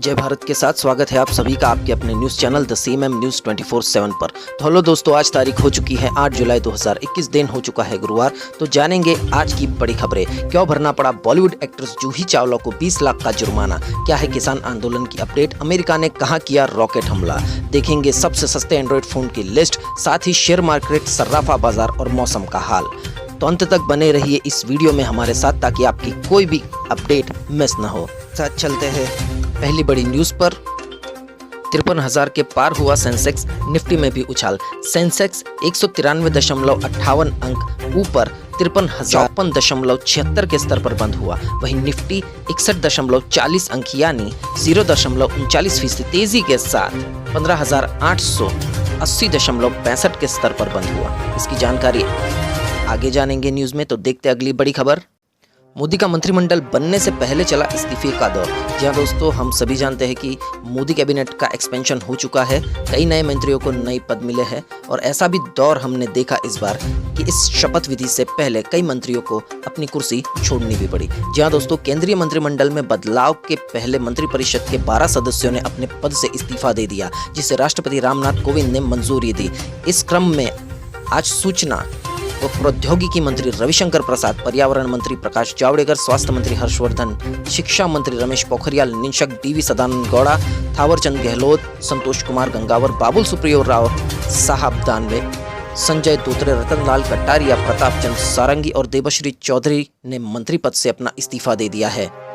जय भारत के साथ स्वागत है आप सभी का आपके अपने news channel the CMM news 24/7 पर। तो हेलो दोस्तों, आज तारीख हो चुकी है 8 जुलाई 2021, दिन हो चुका है गुरुवार। तो जानेंगे आज की बड़ी खबरें। क्यों भरना पड़ा बॉलीवुड एक्ट्रेस जूही चावला को 20 लाख का जुर्माना, क्या है किसान आंदोलन की अपडेट, अमेरिका ने कहाँ किया रॉकेट हमला, देखेंगे सबसे सस्ते एंड्रॉइड फोन की लिस्ट, साथ ही शेयर मार्केट, सर्राफा बाजार और मौसम का हाल। तो अंत तक बने रहिए इस वीडियो में हमारे साथ ताकि आपकी कोई भी अपडेट मिस न हो। साथ चलते हैं पहली बड़ी न्यूज़ पर। 53,000 के पार हुआ सेंसेक्स, निफ्टी में भी उछाल। सेंसेक्स 193.58 अंक ऊपर 53,056 के स्तर पर बंद हुआ। वहीं निफ्टी 61.40 अंक यानी 0.39% तेजी के साथ 15,880.65 के स्तर पर बंद हुआ। इसकी जानकारी आगे जानेंगे न्यूज़ में। तो देखते अगली बड़ी खबर। मोदी का मंत्रिमंडल बनने से पहले चला इस्तीफे का दौर। जी हाँ दोस्तों, हम सभी जानते हैं कि मोदी कैबिनेट का एक्सपेंशन हो चुका है, कई नए मंत्रियों को नए पद मिले हैं और ऐसा भी दौर हमने देखा इस बार कि इस शपथ विधि से पहले कई मंत्रियों को अपनी कुर्सी छोड़नी भी पड़ी। जी हाँ दोस्तों, केंद्रीय मंत्रिमंडल में बदलाव के पहले मंत्रिपरिषद के 12 सदस्यों ने अपने पद से इस्तीफा दे दिया, जिसे राष्ट्रपति रामनाथ कोविंद ने मंजूरी दी। इस क्रम में आज सूचना और प्रौद्योगिकी मंत्री रविशंकर प्रसाद, पर्यावरण मंत्री प्रकाश जावड़ेकर, स्वास्थ्य मंत्री हर्षवर्धन, शिक्षा मंत्री रमेश पोखरियाल निशंक, डीवी सदानंद गौड़ा, थावरचंद गहलोत, संतोष कुमार गंगावर, बाबुल सुप्रियो राव साहब दानवे, संजय धोत्रे, रतनलाल कटारिया, प्रताप चंद सारंगी और देबश्री चौधरी ने मंत्री पद से अपना इस्तीफा दे दिया है।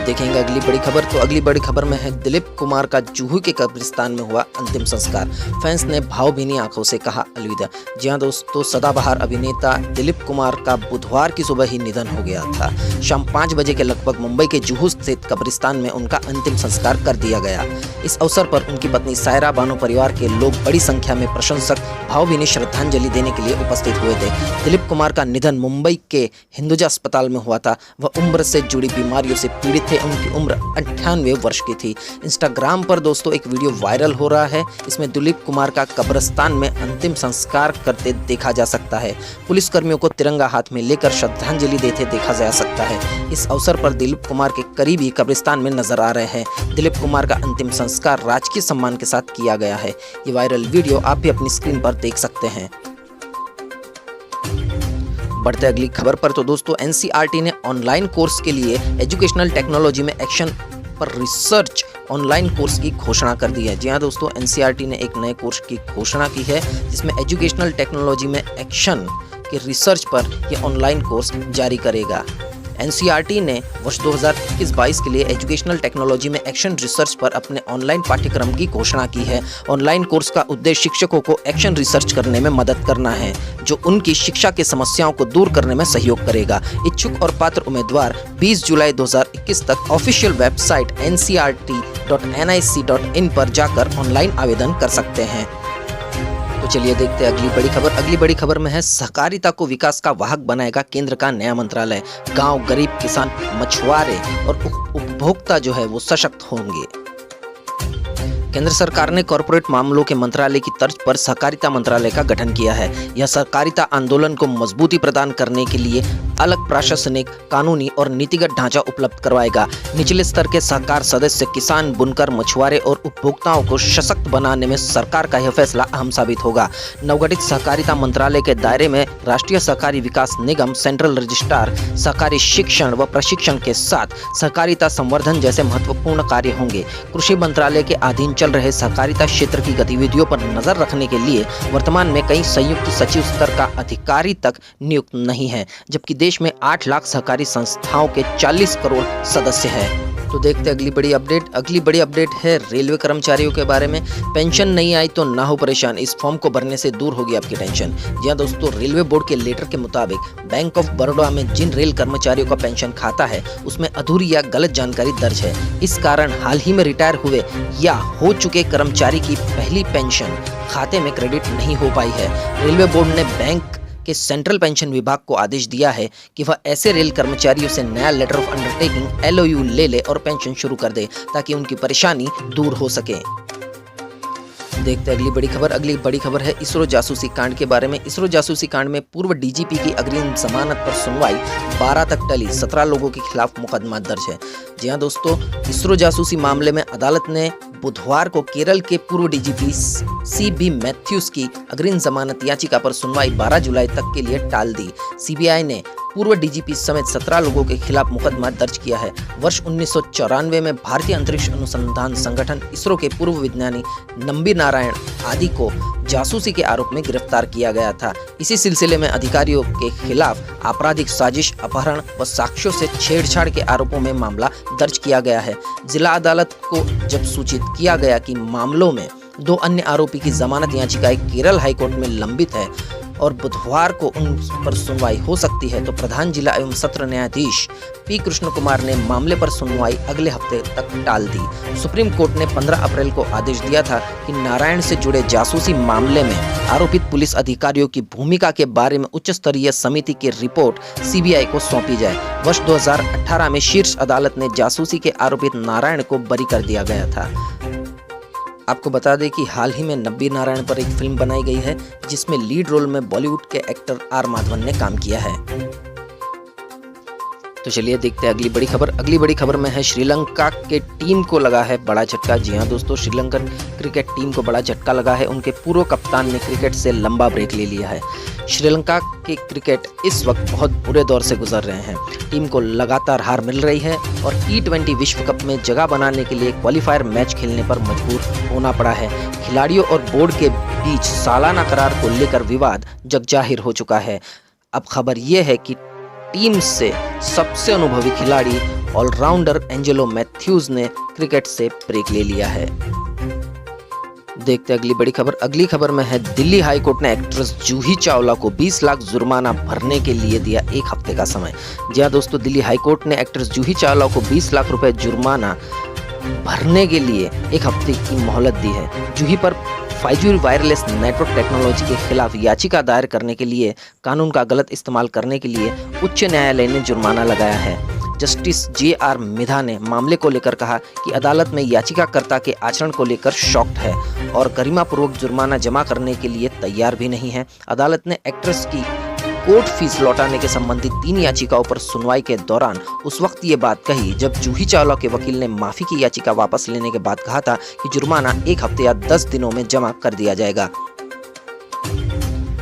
देखेंगे अगली बड़ी खबर। तो अगली बड़ी खबर में है दिलीप कुमार का जुहू के कब्रिस्तान में हुआ अंतिम संस्कार, फैंस ने भावभीनी आंखों से कहा अलविदा। जी हाँ दोस्तों, सदाबहार अभिनेता दिलीप कुमार का बुधवार की सुबह ही निधन हो गया था। शाम 5 बजे के लगभग मुंबई के जुहू स्थित कब्रिस्तान में उनका अंतिम संस्कार कर दिया गया। इस अवसर पर उनकी पत्नी सायरा बानो, परिवार के लोग, बड़ी संख्या में प्रशंसक भावभीनी श्रद्धांजलि देने के लिए उपस्थित हुए थे। दिलीप कुमार का निधन मुंबई के हिंदुजा अस्पताल में हुआ था। वह उम्र से जुड़ी बीमारियों से पीड़ित थे। उनकी उम्र 98 वर्ष की थी। इंस्टाग्राम पर दोस्तों एक वीडियो वायरल हो रहा है। इसमें दिलीप कुमार का कब्रिस्तान में अंतिम संस्कार करते देखा जा सकता है। पुलिसकर्मियों को तिरंगा हाथ में लेकर श्रद्धांजलि देते देखा जा सकता है। इस अवसर पर दिलीप कुमार के करीबी कब्रिस्तान में नजर आ रहे हैं। दिलीप कुमार का अंतिम संस्कार राजकीय सम्मान के साथ किया गया है। ये वायरल वीडियो आप भी अपनी स्क्रीन पर देख सकते हैं। बढ़ते अगली खबर पर। तो दोस्तों, एनसीईआरटी ने ऑनलाइन कोर्स के लिए एजुकेशनल टेक्नोलॉजी में एक्शन पर रिसर्च ऑनलाइन कोर्स की घोषणा कर दी है। जी हाँ दोस्तों, एनसीईआरटी ने एक नए कोर्स की घोषणा की है जिसमें एजुकेशनल टेक्नोलॉजी में एक्शन के रिसर्च पर यह ऑनलाइन कोर्स जारी करेगा। एनसीईआरटी ने वर्ष 2021-22 के लिए एजुकेशनल टेक्नोलॉजी में एक्शन रिसर्च पर अपने ऑनलाइन पाठ्यक्रम की घोषणा की है। ऑनलाइन कोर्स का उद्देश्य शिक्षकों को एक्शन रिसर्च करने में मदद करना है, जो उनकी शिक्षा की समस्याओं को दूर करने में सहयोग करेगा। इच्छुक और पात्र उम्मीदवार 20 जुलाई 2021 तक ऑफिशियल वेबसाइट ncrt.nic.in पर जाकर ऑनलाइन आवेदन कर सकते हैं। तो चलिए देखते हैं अगली बड़ी खबर। अगली बड़ी खबर में है सहकारिता को विकास का वाहक बनाएगा केंद्र का नया मंत्रालय। गांव, गरीब, किसान, मछुआरे और उपभोक्ता जो है वो सशक्त होंगे। केंद्र सरकार ने कॉर्पोरेट मामलों के मंत्रालय की तर्ज पर सहकारिता मंत्रालय का गठन किया है। यह सहकारिता आंदोलन को मजबूती प्रदान करने के लिए अलग प्रशासनिक, कानूनी और नीतिगत ढांचा उपलब्ध करवाएगा। निचले स्तर के सहकार सदस्य, किसान, बुनकर, मछुआरे और उपभोक्ताओं को सशक्त बनाने में सरकार का यह फैसला अहम साबित होगा। नवगठित सहकारिता मंत्रालय के दायरे में राष्ट्रीय सहकारी विकास निगम, सेंट्रल रजिस्ट्रार, सहकारी शिक्षण व प्रशिक्षण के साथ सहकारिता संवर्धन जैसे महत्वपूर्ण कार्य होंगे। कृषि मंत्रालय के अधीन चल रहे सहकारिता क्षेत्र की गतिविधियों पर नजर रखने के लिए वर्तमान में कई संयुक्त सचिव स्तर का अधिकारी तक नियुक्त नहीं है, जबकि देश में 8 लाख सहकारी संस्थाओं के 40 करोड़ सदस्य हैं। तो देखते अगली बड़ी अपडेट। अगली बड़ी अपडेट है रेलवे कर्मचारियों के बारे में। पेंशन नहीं आई तो ना हो परेशान, इस फॉर्म को भरने से दूर होगी आपकी टेंशन। जी हाँ दोस्तों, रेलवे बोर्ड के लेटर के मुताबिक बैंक ऑफ बड़ौदा में जिन रेल कर्मचारियों का पेंशन खाता है उसमें अधूरी या गलत जानकारी दर्ज है। इस कारण हाल ही में रिटायर हुए या हो चुके कर्मचारी की पहली पेंशन खाते में क्रेडिट नहीं हो पाई है। रेलवे बोर्ड ने बैंक के सेंट्रल पेंशन विभाग को आदेश दिया है कि वह ऐसे रेल कर्मचारियों से नया लेटर ऑफ अंडरटेकिंग LOU ले ले और पेंशन शुरू कर दे ताकि उनकी परेशानी दूर हो सके। देखते अगली बड़ी खबर है इसरो जासूसी कांड के बारे में। इसरो जासूसी कांड में पूर्व डीजीपी की अग्रिम जमानत पर सुनवाई 12 तक टली, 17 लोगों के खिलाफ मुकदमा दर्ज है। जी हां दोस्तों, इसरो जासूसी मामले में अदालत ने बुधवार को केरल के पूर्व डीजीपी CB मैथ्यूज की अग्रिम जमानत याचिका पर सुनवाई 12 जुलाई तक के लिए टाल दी। CBI ने पूर्व डीजीपी समेत 17 लोगों के खिलाफ मुकदमा दर्ज किया है। वर्ष 1994 में भारतीय अंतरिक्ष अनुसंधान संगठन इसरो के पूर्व विज्ञानी नंबी नारायण आदि को जासूसी के आरोप में गिरफ्तार किया गया था। इसी सिलसिले में अधिकारियों के खिलाफ आपराधिक साजिश, अपहरण व साक्ष्यों से छेड़छाड़ के आरोपों में मामला दर्ज किया गया है। जिला अदालत को जब सूचित किया गया कि मामलों में 2 अन्य आरोपी की जमानत याचिकाएं केरल हाईकोर्ट में लंबित है और बुधवार को उन पर सुनवाई हो सकती है, तो प्रधान जिला एवं सत्र न्यायाधीश P कृष्ण कुमार ने मामले पर सुनवाई अगले हफ्ते तक टाल दी। सुप्रीम कोर्ट ने 15 अप्रैल को आदेश दिया था कि नारायण से जुड़े जासूसी मामले में आरोपित पुलिस अधिकारियों की भूमिका के बारे में उच्च स्तरीय समिति की रिपोर्ट CBI को सौंपी जाए। वर्ष 2018 में शीर्ष अदालत ने जासूसी के आरोपित नारायण को बरी कर दिया गया था। आपको बता दें कि हाल ही में नंबी नारायण पर एक फिल्म बनाई गई है जिसमें लीड रोल में बॉलीवुड के एक्टर R माधवन ने काम किया है। तो चलिए देखते हैं अगली बड़ी खबर में है श्रीलंका के टीम को लगा है बड़ा झटका। जी हां दोस्तों, श्रीलंकन क्रिकेट टीम को बड़ा झटका लगा है। उनके पूर्व कप्तान ने क्रिकेट से लंबा ब्रेक ले लिया है। श्रीलंका के क्रिकेट इस वक्त बहुत बुरे दौर से गुजर रहे हैं। टीम को लगातार हार मिल रही है और T20 विश्व कप में जगह बनाने के लिए क्वालिफायर मैच खेलने पर मजबूर होना पड़ा है। खिलाड़ियों और बोर्ड के बीच सालाना करार को लेकर विवाद जग जाहिर हो चुका है। अब खबर यह है कि टीम से सबसे अनुभवी खिलाड़ी ऑलराउंडर एंजेलो मैथ्यूज ने क्रिकेट से ब्रेक ले लिया है। देखते अगली खबर में है दिल्ली हाई कोर्ट ने एक्ट्रेस जूही चावला को 20 लाख जुर्माना भरने के लिए दिया 1 हफ्ते का समय। जी हां दोस्तों, दिल्ली हाई कोर्ट ने एक्ट्रेस जूही चावला को 20 लाख रुपए जुर्माना भरने के लिए 1 हफ्ते की मोहलत दी है। जूही पर 5G वायरलेस नेटवर्क टेक्नोलॉजी के खिलाफ याचिका दायर करने के लिए कानून का गलत इस्तेमाल करने के लिए उच्च न्यायालय ने जुर्माना लगाया है। जस्टिस JR मिधा ने मामले को लेकर कहा कि अदालत में याचिकाकर्ता के आचरण को लेकर शॉक्ड है और गरिमापूर्वक जुर्माना जमा करने के लिए तैयार भी नहीं है। अदालत ने एक्ट्रेस की कोर्ट फीस लौटाने के संबंधित 3 याचिकाओं पर सुनवाई के दौरान उस वक्त ये बात कही जब जूही चावला के वकील ने माफी की याचिका वापस लेने के बाद कहा था कि जुर्माना 1 हफ्ते या 10 दिनों में जमा कर दिया जाएगा।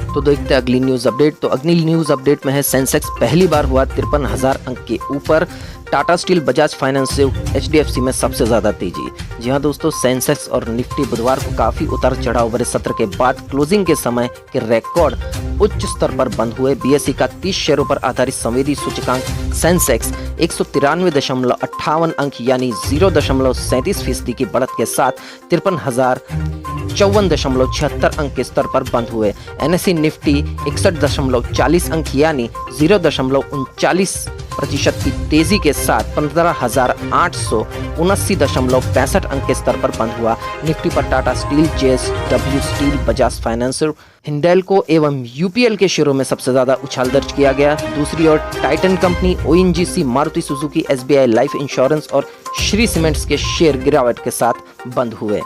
तो देखते हैं अगली न्यूज अपडेट। तो अगली न्यूज अपडेट में है सेंसेक्स पहली बार हुआ 53,000 अंक के ऊपर। टाटा स्टील, बजाज फाइनेंस से HDFC में सबसे ज्यादा तेजी। जी हां दोस्तों, सेंसेक्स और निफ्टी बुधवार को काफी उतार चढ़ाव भरे सत्र के बाद क्लोजिंग के समय के रिकॉर्ड उच्च स्तर पर बंद हुए। BSE का 30 शेयरों पर आधारित संवेदी सूचकांक सेंसेक्स 193.58 अंक यानी 0.37% की बढ़त के साथ 53,054.76 अंक के स्तर पर बंद हुए। NSE निफ्टी 61.40 अंक यानी 0.39% की तेजी के साथ 15,879.65 अंक के स्तर पर बंद हुआ। निफ्टी पर Tata Steel, JSW Steel, Bajaj Finance, Hindalco एवं UPL के शेयरों में सबसे ज्यादा उछाल दर्ज किया गया। दूसरी ओर Titan Company, ONGC, Maruti Suzuki, SBI Life Insurance और श्री सीमेंट्स के शेयर गिरावट के साथ बंद हुए।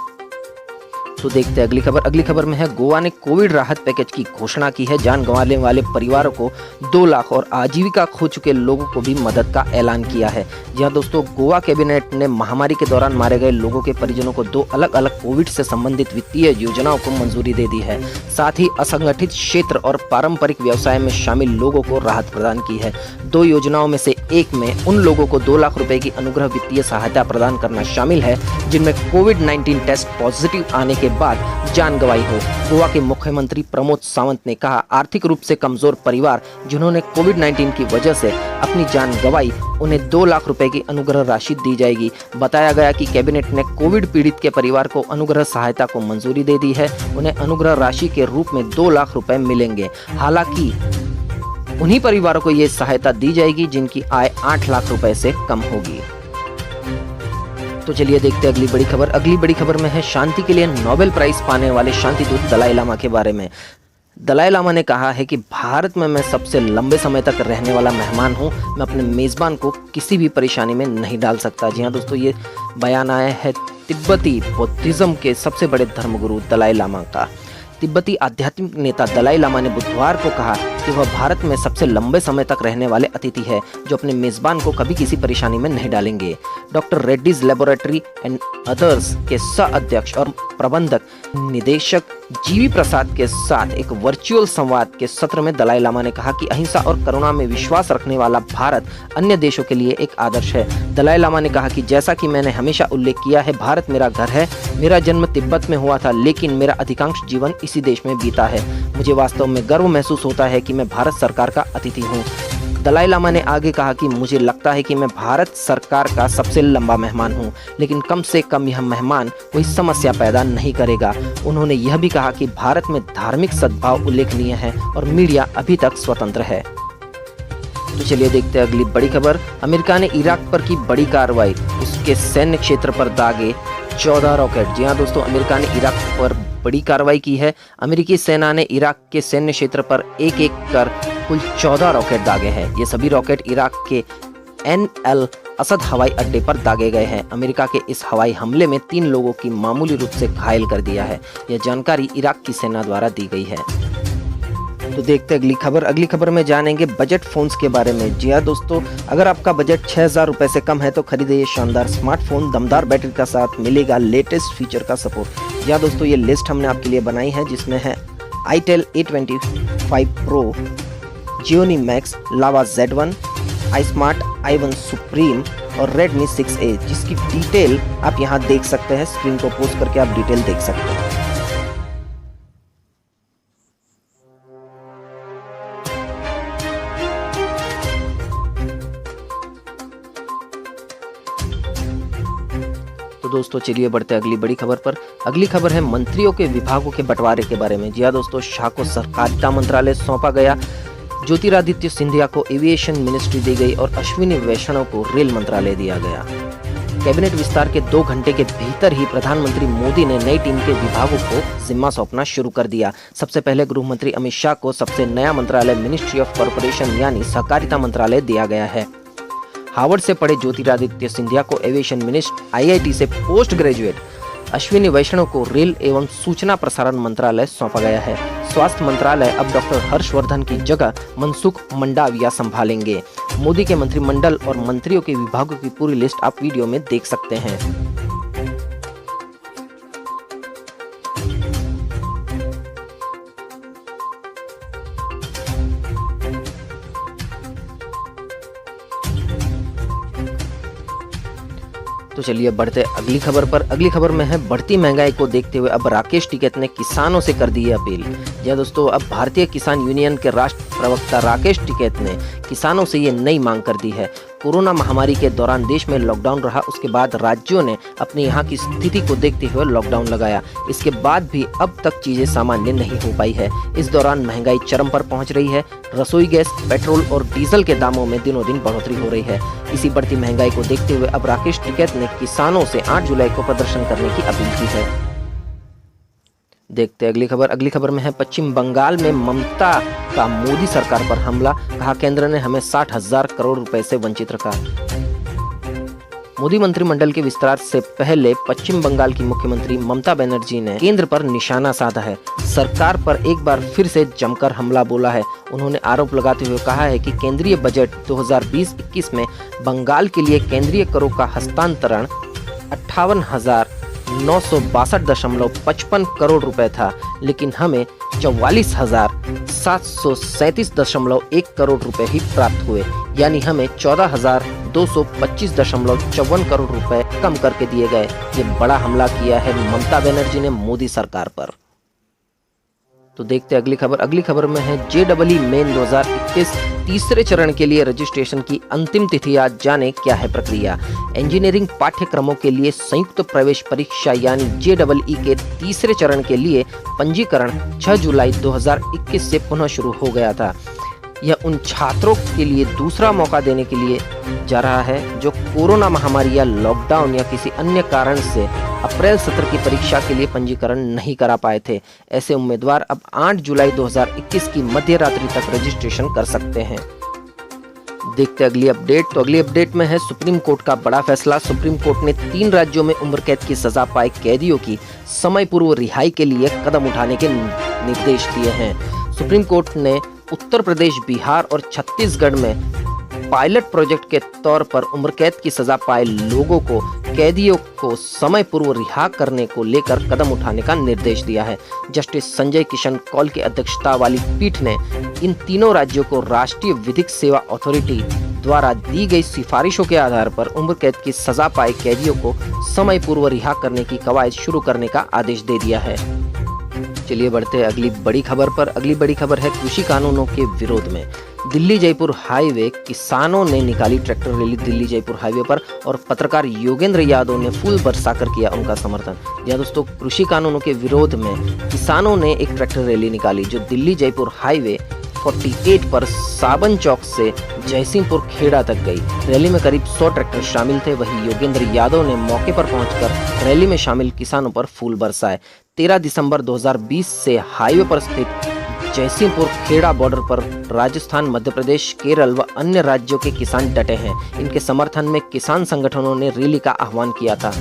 तो देखते हैं अगली खबर में है गोवा ने कोविड राहत पैकेज की घोषणा की है। जान गंवाने वाले परिवारों को 2 लाख और आजीविका खो चुके लोगों को भी मदद का ऐलान किया है। जी हां दोस्तों, गोवा कैबिनेट ने महामारी के दौरान मारे गए लोगों के परिजनों को 2 अलग अलग कोविड से संबंधित वित्तीय योजनाओं को मंजूरी दे दी है। साथ ही असंगठित क्षेत्र और पारंपरिक व्यवसाय में शामिल लोगों को राहत प्रदान की है। 2 योजनाओं में से एक में उन लोगों को 2 लाख रुपए की अनुग्रह वित्तीय सहायता प्रदान करना शामिल है जिनमें कोविड-19 टेस्ट पॉजिटिव आने के बाद जान गंवाई हो। गोवा के मुख्यमंत्री प्रमोद सावंत ने कहा, आर्थिक रूप से कमजोर परिवार जिन्होंने कोविड-19 की वजह से अपनी जान गंवाई, उन्हें 2 लाख रुपए की अनुग्रह राशि दी जाएगी। बताया गया कि कैबिनेट ने कोविड पीड़ित के परिवार को अनुग्रह सहायता को मंजूरी दे दी है। उन्हें अनुग्रह राशि के रूप में 2 लाख रुपए मिलेंगे। हालांकि उन्हीं परिवारों को ये सहायता दी जाएगी जिनकी आय 8 लाख रुपए से कम होगी। तो चलिए देखते हैं अगली बड़ी खबर में है शांति के लिए नोबेल प्राइज पाने वाले शांति दूत दलाई लामा के बारे में। दलाई लामा ने कहा है कि भारत में मैं सबसे लंबे समय तक रहने वाला मेहमान हूं। मैं अपने मेज़बान को किसी भी परेशानी में नहीं डाल सकता। जी हाँ दोस्तों, ये बयान आया है तिब्बती बौद्धिज्म के सबसे बड़े धर्मगुरु दलाई लामा का। तिब्बती आध्यात्मिक नेता दलाई लामा ने बुधवार को कहा कि वह भारत में सबसे लंबे समय तक रहने वाले अतिथि है जो अपने मेज़बान को कभी किसी परेशानी में नहीं डालेंगे। Doctor Reddy's laboratory and others के सह अध्यक्ष और प्रबंधक निदेशक जीवी प्रसाद के साथ एक वर्चुअल संवाद के सत्र में दलाई लामा ने कहा कि अहिंसा और करुणा में विश्वास रखने वाला भारत अन्य देशों के लिए एक आदर्श है। दलाई लामा ने कहा कि जैसा कि मैंने हमेशा उल्लेख किया है, भारत मेरा घर है। मेरा जन्म तिब्बत में हुआ था, लेकिन मेरा अधिकांश जीवन इसी देश में बीता है। मुझे वास्तव में गर्व महसूस होता है कि मैं भारत सरकार का अतिथि हूँ। दलाई लामा ने आगे कहा कि मुझे लगता है कि मैं भारत सरकार का सबसे लंबा मेहमान हूं, लेकिन कम से कम यह मेहमान कोई समस्या पैदा नहीं करेगा। उन्होंने यह भी कहा कि भारत में धार्मिक सद्भाव उल्लेखनीय है और मीडिया अभी तक स्वतंत्र है। तो चलिए देखते हैं अगली बड़ी खबर। अमेरिका ने इराक पर की बड़ी कार्रवाई, उसके सैन्य क्षेत्र पर दागे 14 रॉकेट। जी हाँ दोस्तों, अमेरिका ने इराक पर बड़ी कार्रवाई की है। अमेरिकी सेना ने इराक के सैन्य क्षेत्र पर एक एक कर कुल 14 रॉकेट दागे हैं। ये सभी रॉकेट इराक के एन-एल असद हवाई अड्डे पर दागे गए हैं। अमेरिका के इस हवाई हमले में 3 लोगों की मामूली रूप से घायल कर दिया है। यह जानकारी इराक की सेना द्वारा दी गई है। तो देखते अगली खबर। अगली खबर में जानेंगे बजट फोन्स के बारे में। जी हाँ दोस्तों, अगर आपका बजट 6000 रुपए से कम है तो खरीदे ये शानदार स्मार्टफोन। दमदार बैटरी का साथ मिलेगा लेटेस्ट फीचर का सपोर्ट। जी हाँ दोस्तों, ये लिस्ट हमने आपके लिए बनाई है, जिसमें है itel A25 Pro, Xiaomi Max, Lava Z1, iSmart i1 Supreme और Redmi 6A, जिसकी डिटेल आप यहाँ देख सकते हैं। स्क्रीन को पोस्ट करके आप डिटेल देख सकते हैं। तो दोस्तों चलिए बढ़ते हैं अगली बड़ी खबर पर। अगली खबर है मंत्रियों के विभागों के बंटवारे के बारे में। जी हाँ दोस्तों, शाह को सहकारिता मंत्रालय सौंपा गया, ज्योतिरादित्य सिंधिया को एविएशन मिनिस्ट्री दी गई और अश्विनी वैष्णव को रेल मंत्रालय दिया गया। कैबिनेट विस्तार के 2 घंटे के भीतर ही प्रधानमंत्री मोदी ने नई टीम के विभागों को जिम्मा सौंपना शुरू कर दिया। सबसे पहले गृह मंत्री अमित शाह को सबसे नया मंत्रालय मिनिस्ट्री ऑफ कॉर्पोरेशन यानी सहकारिता मंत्रालय दिया गया है। हार्वर्ड से पढ़े ज्योतिरादित्य सिंधिया को एविएशन मिनिस्ट्री, आईआईटी से पोस्ट ग्रेजुएट अश्विनी वैष्णव को रेल एवं सूचना प्रसारण मंत्रालय सौंपा गया है। स्वास्थ्य मंत्रालय अब डॉक्टर हर्षवर्धन की जगह मनसुख मंडाविया संभालेंगे। मोदी के मंत्रिमंडल और मंत्रियों के विभागों की पूरी लिस्ट आप वीडियो में देख सकते हैं। तो चलिए बढ़ते अगली खबर पर। अगली खबर में है बढ़ती महंगाई को देखते हुए अब राकेश टिकैत ने किसानों से कर दी है अपील। जी दोस्तों, अब भारतीय किसान यूनियन के राष्ट्र प्रवक्ता राकेश टिकैत ने किसानों से ये नई मांग कर दी है। कोरोना महामारी के दौरान देश में लॉकडाउन रहा, उसके बाद राज्यों ने अपने यहाँ की स्थिति को देखते हुए लॉकडाउन लगाया। इसके बाद भी अब तक चीजें सामान्य नहीं हो पाई है। इस दौरान महंगाई चरम पर पहुंच रही है। रसोई गैस, पेट्रोल और डीजल के दामों में दिनों दिन बढ़ोतरी हो रही है। इसी बढ़ती महंगाई को देखते हुए अब राकेश टिकैत ने किसानों से 8 जुलाई को प्रदर्शन करने की अपील की है। देखते अगली खबर। अगली खबर में है पश्चिम बंगाल में ममता का मोदी सरकार पर हमला, कहा केंद्र ने हमें 60,000 करोड़ रुपए से वंचित रखा। मोदी मंत्रिमंडल के विस्तार से पहले पश्चिम बंगाल की मुख्यमंत्री ममता बनर्जी ने केंद्र पर निशाना साधा है। सरकार पर एक बार फिर से जमकर हमला बोला है। उन्होंने आरोप लगाते हुए कहा है कि केंद्रीय बजट 2020-21 में बंगाल के लिए केंद्रीय करों का हस्तांतरण 58,962.55 करोड़ रुपए था, लेकिन हमें 44,737.1 करोड़ रुपए ही प्राप्त हुए, यानी हमें 14,225.54 करोड़ रुपए कम करके दिए गए। ये बड़ा हमला किया है ममता बनर्जी ने मोदी सरकार पर। तो देखते अगली खबर। अगली खबर में है JEE मेन 2021 तीसरे चरण के लिए रजिस्ट्रेशन की अंतिम तिथि। आज जाने क्या है प्रक्रिया। इंजीनियरिंग पाठ्यक्रमों के लिए संयुक्त प्रवेश परीक्षा यानी JEE के तीसरे चरण के लिए पंजीकरण 6 जुलाई 2021 से पुनः शुरू हो गया था। यह उन छात्रों के लिए दूसरा मौका देने के लिए जा रहा है जो कोरोना महामारी या लॉकडाउन या किसी अन्य कारण से अप्रैल सत्र की परीक्षा के लिए पंजीकरण नहीं करा पाए थे। ऐसे उम्मीदवार अब 8 जुलाई 2021 की मध्य रात्रि तक रजिस्ट्रेशन कर सकते हैं। देखते अगली अपडेट। तो अगली अपडेट में है सुप्रीम कोर्ट का बड़ा फैसला। सुप्रीम कोर्ट ने 3 राज्यों में उम्र कैद की सजा पाए कैदियों की समय पूर्व रिहाई के लिए कदम उठाने के निर्देश दिए हैं। सुप्रीम कोर्ट ने उत्तर प्रदेश, बिहार और छत्तीसगढ़ में पायलट प्रोजेक्ट के तौर पर उम्र कैद की सजा पाए लोगों को कैदियों को समय पूर्व रिहा करने को लेकर कदम उठाने का निर्देश दिया है। जस्टिस संजय किशन कौल की अध्यक्षता वाली पीठ ने इन तीनों राज्यों को राष्ट्रीय विधिक सेवा अथॉरिटी द्वारा दी गई सिफारिशों के आधार पर उम्र कैद की सजा पाए कैदियों को समय पूर्व रिहा करने की कवायद शुरू करने का आदेश दे दिया है। चलिए बढ़ते हैं अगली बड़ी खबर पर। अगली बड़ी खबर है कृषि कानूनों के विरोध में दिल्ली जयपुर हाईवे किसानों ने निकाली tractor rally Delhi Jaipur highway पर और पत्रकार योगेंद्र यादव ने फूल बरसाकर किया उनका समर्थन। जी दोस्तों, कृषि कानूनों के विरोध में किसानों ने एक ट्रैक्टर रैली निकाली जो दिल्ली जयपुर हाईवे 48 पर साबन चौक से जयसिंहपुर खेड़ा तक गई। रैली में करीब 100 ट्रैक्टर शामिल थे। वहीं योगेंद्र यादव ने मौके पर पहुंचकर रैली में शामिल किसानों पर फूल बरसाए। 13 दिसंबर 2020 से हाईवे पर स्थित जयसिंहपुर खेड़ा बॉर्डर पर राजस्थान, मध्य प्रदेश, केरल व अन्य राज्यों के किसान डटे हैं। इनके समर्थन में किसान संगठनों ने रैली का आह्वान किया था।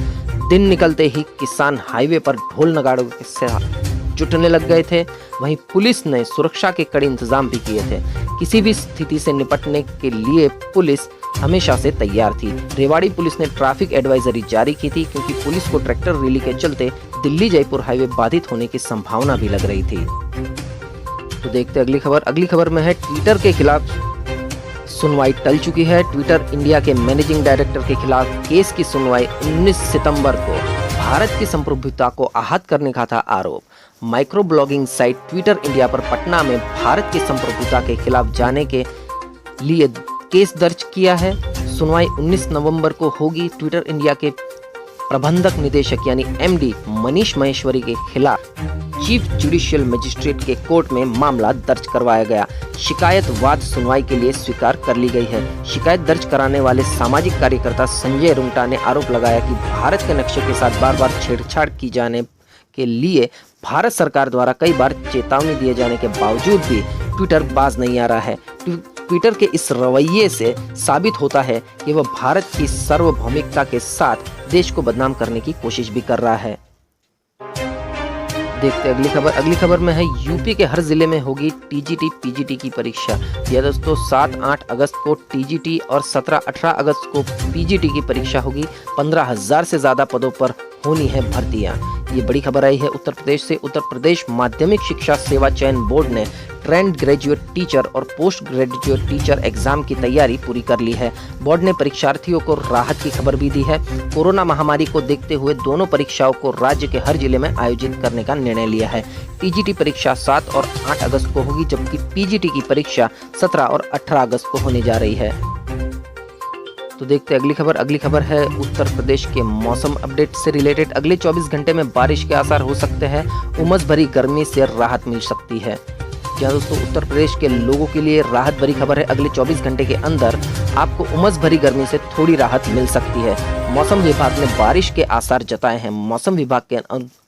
दिन निकलते ही किसान हाईवे पर ढोल नगाड़ों के साथ जुटने लग गए थे। वहीं पुलिस ने सुरक्षा के कड़े इंतजाम भी किए थे। किसी भी स्थिति से निपटने के लिए पुलिस हमेशा से तैयार थी। रेवाड़ी पुलिस ने ट्रैफिक एडवाइजरी जारी की थी क्योंकि पुलिस को ट्रैक्टर रैली के चलते दिल्ली जयपुर हाईवे बाधित होने की संभावना भी लग रही थी। तो देखते अगली खबर। अगली खबर में है ट्विटर के खिलाफ सुनवाई टल चुकी है। ट्विटर इंडिया के मैनेजिंग डायरेक्टर के खिलाफ केस की सुनवाई 19 सितंबर को भारत की संप्रभुता को आहत करने का था आरोप। Micro blogging site Twitter India पर पटना में भारत की संप्रभुता के खिलाफ जाने के लिए केस दर्ज किया है। सुनवाई 19 नवंबर को होगी। ट्विटर इंडिया के प्रबंधक निदेशक यानी एमडी मनीष महेश्वरी के खिलाफ चीफ जुडिशियल मजिस्ट्रेट के कोर्ट में मामला दर्ज करवाया गया। शिकायत वाद सुनवाई के लिए स्वीकार कर ली गई है। शिकायत दर्ज कराने वाले सामाजिक कार्यकर्ता संजय रुंगटा ने आरोप लगाया कि भारत के नक्शे के साथ बार बार छेड़छाड़ की जाने के लिए भारत सरकार द्वारा कई बार चेतावनी दिए जाने के बावजूद भी ट्विटर बाज नहीं आ रहा है। ट्विटर के इस रवैये से साबित होता है कि वह भारत की सार्वभौमिकता के साथ देश को बदनाम करने की कोशिश भी कर रहा है। देखते अगली खबर। अगली खबर में है यूपी के हर जिले में होगी टीजीटी पीजीटी की परीक्षा। यह दोस्तों 7-8 अगस्त को टीजीटी और 17-18 अगस्त को पीजीटी की परीक्षा होगी। 15,000 से ज्यादा पदों पर होनी है भर्तियां। ये बड़ी खबर आई है उत्तर प्रदेश से। उत्तर प्रदेश माध्यमिक शिक्षा सेवा चयन बोर्ड ने ट्रेंड ग्रेजुएट टीचर और पोस्ट ग्रेजुएट टीचर एग्जाम की तैयारी पूरी कर ली है। बोर्ड ने परीक्षार्थियों को राहत की खबर भी दी है। कोरोना महामारी को देखते हुए दोनों परीक्षाओं को राज्य के हर जिले में आयोजित करने का निर्णय लिया है। टीजीटी परीक्षा 7 और 8 अगस्त को होगी, जबकि पीजीटी की परीक्षा 17 और 18 अगस्त को होने जा रही है। तो देखते अगली खबर। अगली खबर है उत्तर प्रदेश के मौसम अपडेट से रिलेटेड। अगले 24 घंटे में बारिश के आसार हो सकते हैं। उमस भरी गर्मी से राहत मिल सकती है। क्या दोस्तों, उत्तर प्रदेश के लोगों के लिए राहत भरी खबर है। अगले 24 घंटे के अंदर आपको उमस भरी गर्मी से थोड़ी राहत मिल सकती है। मौसम विभाग ने बारिश के आसार जताए हैं। मौसम विभाग के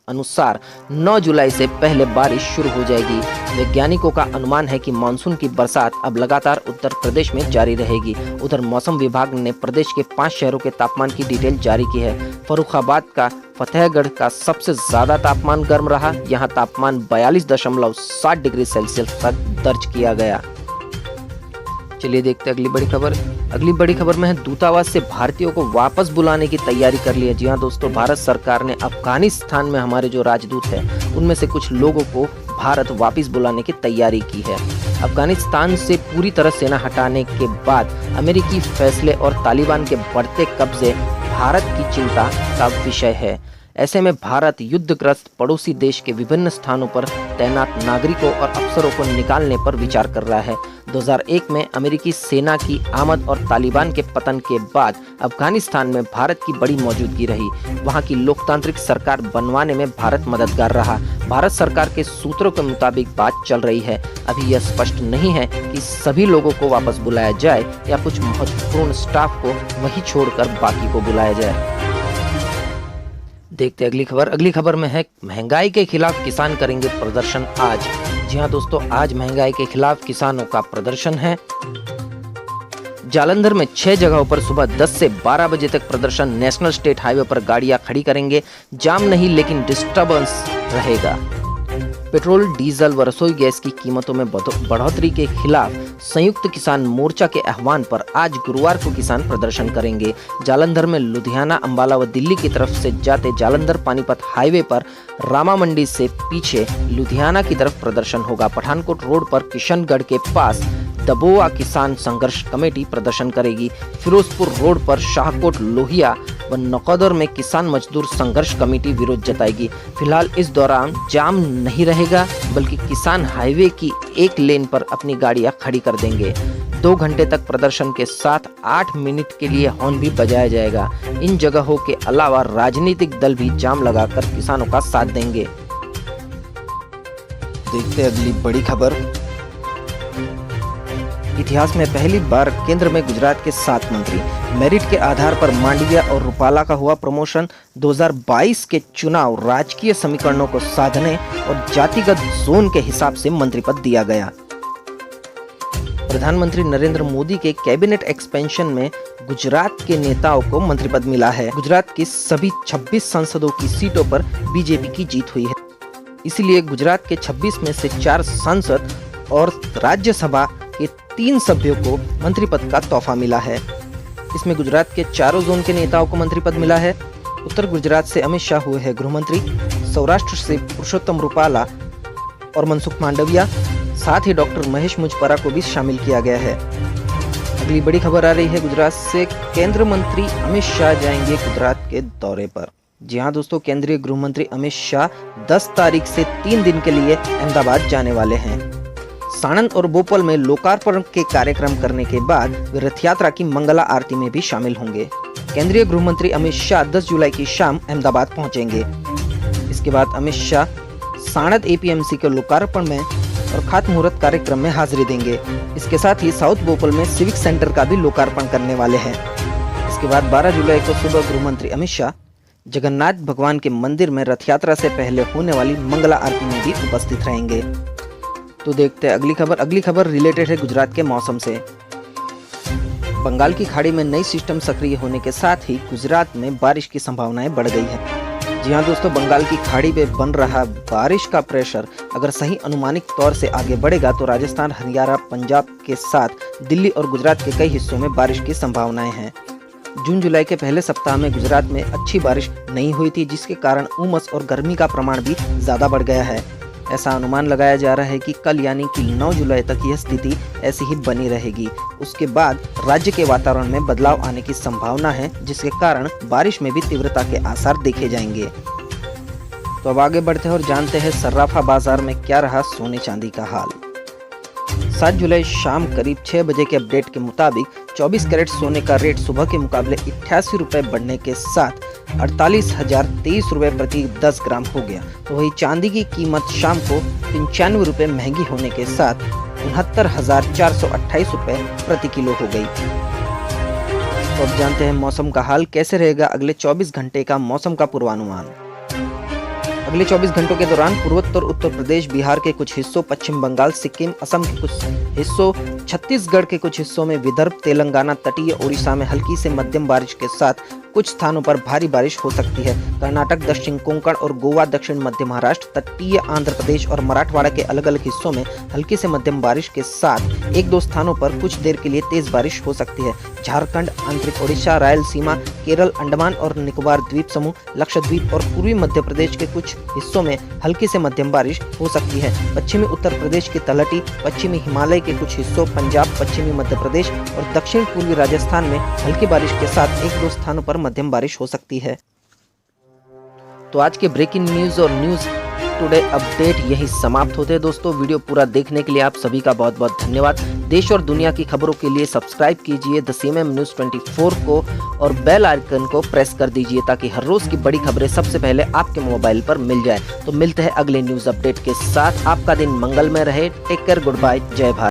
अनुसार 9 जुलाई से पहले बारिश शुरू हो जाएगी। वैज्ञानिकों का अनुमान है कि मानसून की बरसात अब लगातार उत्तर प्रदेश में जारी रहेगी। उधर मौसम विभाग ने प्रदेश के 5 शहरों के तापमान की डिटेल जारी की है। फर्रुखाबाद का फतेहगढ़ का सबसे ज्यादा तापमान गर्म रहा। यहाँ तापमान 42.7 डिग्री सेल्सियस तक दर्ज किया गया। चलिए देखते अगली बड़ी खबर। अगली बड़ी खबर में है दूतावास से भारतीयों को वापस बुलाने की तैयारी कर ली है। जी हाँ दोस्तों, भारत सरकार ने अफगानिस्तान में हमारे जो राजदूत हैं उनमें से कुछ लोगों को भारत वापस बुलाने की तैयारी की है। अफगानिस्तान से पूरी तरह सेना हटाने के बाद अमेरिकी फैसले और तालिबान के बढ़ते कब्जे भारत की चिंता का विषय है। ऐसे में भारत युद्धग्रस्त पड़ोसी देश के विभिन्न स्थानों पर तैनात नागरिकों और अफसरों को निकालने पर विचार कर रहा है। 2001 में अमेरिकी सेना की आमद और तालिबान के पतन के बाद अफगानिस्तान में भारत की बड़ी मौजूदगी रही। वहां की लोकतांत्रिक सरकार बनवाने में भारत मददगार रहा। भारत सरकार के सूत्रों के मुताबिक बात चल रही है। अभी यह स्पष्ट नहीं है कि सभी लोगों को वापस बुलाया जाए या कुछ महत्वपूर्ण स्टाफ को वहीं छोड़कर बाकी को बुलाया जाए। देखते अगली खबर में है महंगाई के खिलाफ किसान करेंगे प्रदर्शन आज। जी हां दोस्तों, आज महंगाई के खिलाफ किसानों का प्रदर्शन है। जालंधर में 6 जगहों पर सुबह 10 से 12 बजे तक प्रदर्शन। नेशनल स्टेट हाईवे पर गाड़ियां खड़ी करेंगे। जाम नहीं लेकिन डिस्टर्बेंस रहेगा। पेट्रोल, डीजल व रसोई गैस की कीमतों में बढ़ोतरी के खिलाफ संयुक्त किसान मोर्चा के आह्वान पर आज गुरुवार को किसान प्रदर्शन करेंगे। जालंधर में लुधियाना, अंबाला व दिल्ली की तरफ से जाते जालंधर पानीपत हाईवे पर रामा मंडी से पीछे लुधियाना की तरफ प्रदर्शन होगा। पठानकोट रोड पर किशनगढ़ के पास दबोआ किसान संघर्ष कमेटी प्रदर्शन करेगी। फिरोजपुर रोड पर शाहकोट, लोहिया व नकोदर में किसान मजदूर संघर्ष कमेटी विरोध जताएगी। फिलहाल इस दौरान जाम नहीं रहेगा, बल्कि किसान हाईवे की एक लेन पर अपनी गाड़ियां खड़ी कर देंगे। 2 घंटे तक प्रदर्शन के साथ 8 मिनट के लिए हॉर्न भी बजाया जाएगा। इन जगहों के अलावा राजनीतिक दल भी जाम लगाकर किसानों का साथ देंगे। देखते अगली बड़ी खबर। इतिहास में पहली बार केंद्र में गुजरात के 7 मंत्री। मेरिट के आधार पर मांडविया और रूपाला का हुआ प्रमोशन। 2022 के चुनाव राजकीय समीकरणों को साधने और जातिगत जोन के हिसाब से मंत्री पद दिया गया। प्रधानमंत्री नरेंद्र मोदी के कैबिनेट एक्सपेंशन में गुजरात के नेताओं को मंत्री पद मिला है। गुजरात की सभी 26 संसदों की सीटों पर बीजेपी की जीत हुई है। इसलिए गुजरात के 26 में से 4 सांसद और राज्यसभा के 3 सभ्यों को मंत्री पद का तोहफा मिला है। इसमें गुजरात के चारों जोन के नेताओं को मंत्री पद मिला है। उत्तर गुजरात से अमित शाह हुए हैं गृहमंत्री। सौराष्ट्र से पुरुषोत्तम रूपाला और मनसुख मांडविया, साथ ही डॉक्टर महेश मुजपरा को भी शामिल किया गया है। अगली बड़ी खबर आ रही है गुजरात से। केंद्रीय मंत्री अमित शाह जाएंगे गुजरात के दौरे पर। जी हाँ दोस्तों, केंद्रीय गृह मंत्री अमित शाह 10 तारीख से 3 दिन के लिए अहमदाबाद जाने वाले हैं। साणंद और भोपाल में लोकार्पण के कार्यक्रम करने के बाद वे रथ यात्रा की मंगला आरती में भी शामिल होंगे। केंद्रीय गृह मंत्री अमित शाह 10 जुलाई की शाम अहमदाबाद पहुंचेंगे। इसके बाद अमित शाह साणंद एपीएमसी के लोकार्पण में और खात मुहूर्त कार्यक्रम में हाजिरी देंगे। इसके साथ ही साउथ भोपाल में सिविक सेंटर का भी लोकार्पण करने वाले हैं। इसके बाद 12 जुलाई को सुबह गृह मंत्री अमित शाह जगन्नाथ भगवान के मंदिर में रथ यात्रा से पहले होने वाली मंगला आरती में भी उपस्थित रहेंगे। तो देखते हैं अगली खबर रिलेटेड है गुजरात के मौसम से। बंगाल की खाड़ी में नई सिस्टम सक्रिय होने के साथ ही गुजरात में बारिश की संभावनाएं बढ़ गई है। जी हाँ दोस्तों, बंगाल की खाड़ी में बन रहा बारिश का प्रेशर अगर सही अनुमानित तौर से आगे बढ़ेगा तो राजस्थान, हरियाणा, पंजाब के साथ दिल्ली और गुजरात के कई हिस्सों में बारिश की संभावनाएं हैं। जून जुलाई के पहले सप्ताह में गुजरात में अच्छी बारिश नहीं हुई थी, जिसके कारण उमस और गर्मी का प्रमाण भी ज्यादा बढ़ गया है। ऐसा अनुमान लगाया जा रहा है कि कल यानी कि 9 जुलाई तक यह स्थिति ऐसी ही बनी रहेगी। उसके बाद राज्य के वातावरण में बदलाव आने की संभावना है, जिसके कारण बारिश में भी तीव्रता के आसार देखे जाएंगे। तो अब आगे बढ़ते हैं और जानते हैं सर्राफा बाजार में क्या रहा सोने चांदी का हाल। 7 जुलाई शाम करीब 6 बजे के अपडेट के मुताबिक 24 कैरेट सोने का रेट सुबह के मुकाबले 88 रुपए बढ़ने के साथ 48,023 रुपए प्रति 10 ग्राम हो गया। तो वही चांदी की कीमत शाम को 95 रुपए महंगी होने के साथ 69,428 रुपए प्रति किलो हो गई। तो अब जानते हैं मौसम का हाल कैसे रहेगा अगले 24 घंटे का मौसम का पूर्वानुमान। अगले 24 घंटों के दौरान पूर्वोत्तर उत्तर प्रदेश, बिहार के कुछ हिस्सों, पश्चिम बंगाल, सिक्किम, असम के कुछ हिस्सों, छत्तीसगढ़ के कुछ हिस्सों में, विदर्भ, तेलंगाना, तटीय ओडिशा में हल्की से मध्यम बारिश के साथ कुछ स्थानों पर भारी बारिश हो सकती है। कर्नाटक, दक्षिण कोंकण और गोवा, दक्षिण मध्य महाराष्ट्र, तटीय आंध्र प्रदेश और मराठवाड़ा के अलग अलग हिस्सों में हल्की से मध्यम बारिश के साथ 1-2 स्थानों पर कुछ देर के लिए तेज बारिश हो सकती है। झारखंड, आंतरिक ओडिशा, रायलसीमा, केरल, अंडमान और निकोबार द्वीप समूह, लक्षद्वीप और पूर्वी मध्य प्रदेश के कुछ हिस्सों में हल्की से मध्यम बारिश हो सकती है। पश्चिमी उत्तर प्रदेश की तलहटी, पश्चिमी हिमालय के कुछ हिस्सों, पंजाब, पश्चिमी मध्य प्रदेश और दक्षिण पूर्वी राजस्थान में हल्की बारिश के साथ 1-2 स्थानों पर मध्यम बारिश हो सकती है। तो आज के ब्रेकिंग न्यूज और न्यूज टुडे अपडेट यही समाप्त होते हैं दोस्तों। वीडियो पूरा देखने के लिए आप सभी का बहुत बहुत धन्यवाद। देश और दुनिया की खबरों के लिए सब्सक्राइब कीजिए द सीएमएम न्यूज 24 को और बेल आइकन को प्रेस कर दीजिए ताकि हर रोज की बड़ी खबरें सबसे पहले आपके मोबाइल पर मिल जाए। तो मिलते हैं अगले न्यूज अपडेट के साथ। आपका दिन मंगलमय रहे। टेक केयर, गुड बाय, जय भारत।